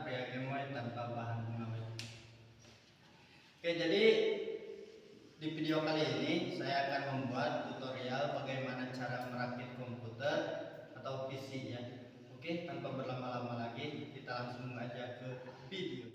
pria gemoy tanpa bahan pengawet. Oke, jadi di video kali ini saya akan membuat tutorial bagaimana cara merakit komputer atau PC ya. Oke, tanpa berlama-lama lagi kita langsung aja ke video.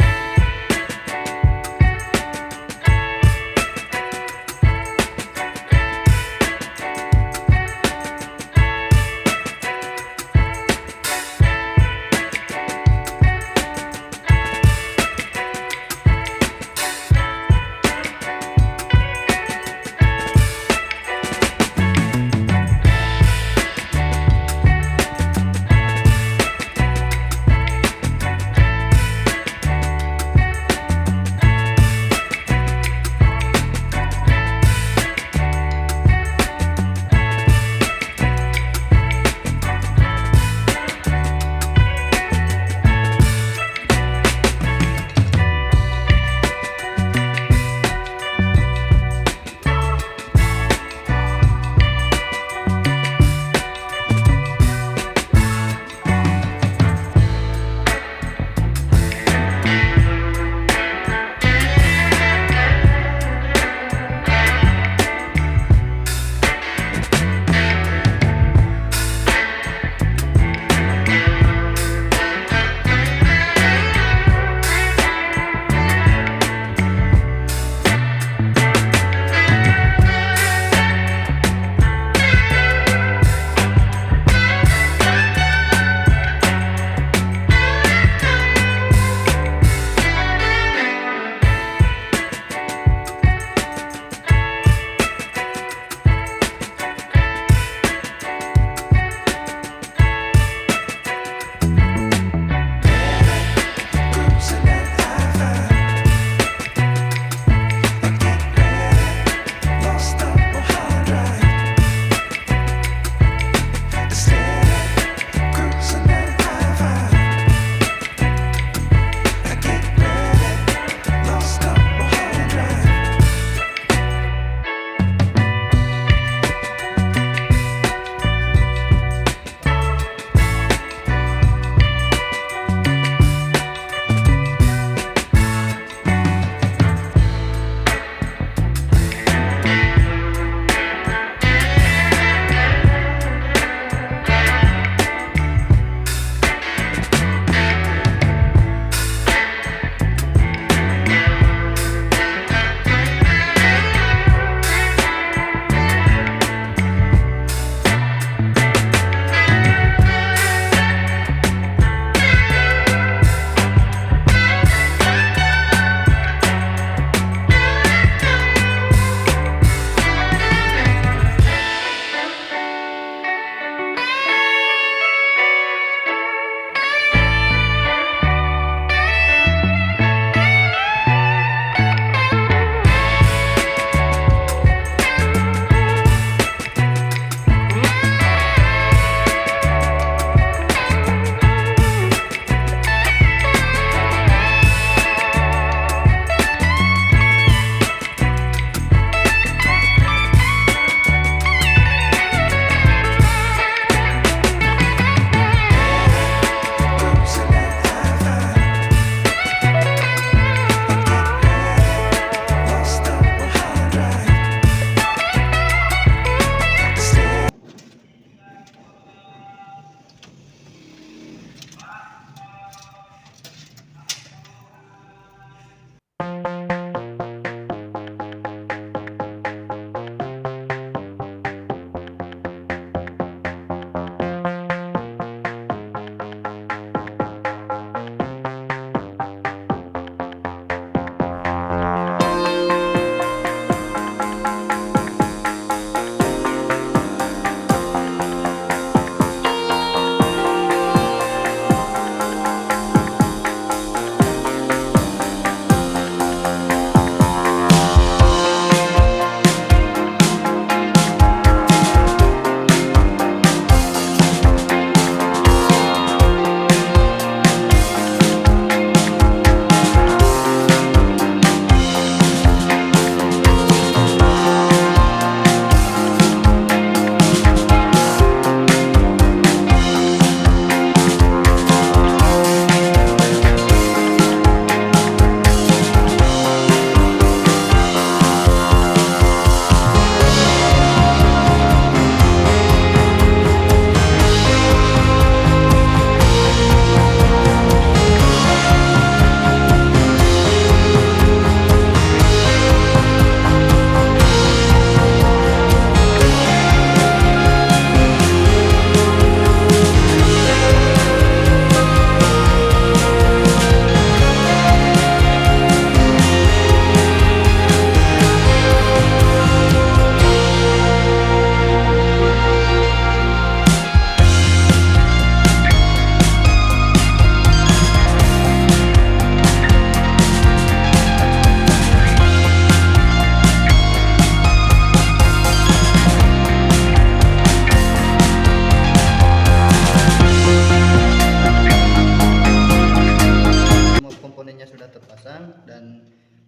pelajaran. Dan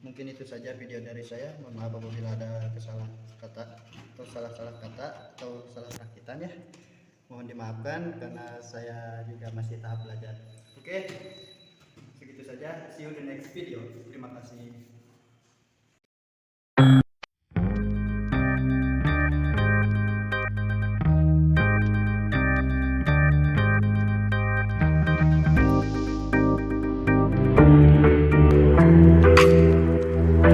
mungkin itu saja video dari saya. Mohon maaf apabila ada kesalahan kata atau salah-salah kata atau salah rakitan ya. Mohon dimaafkan karena saya juga masih tahap belajar. Oke, segitu saja. See you the next video. Terima kasih.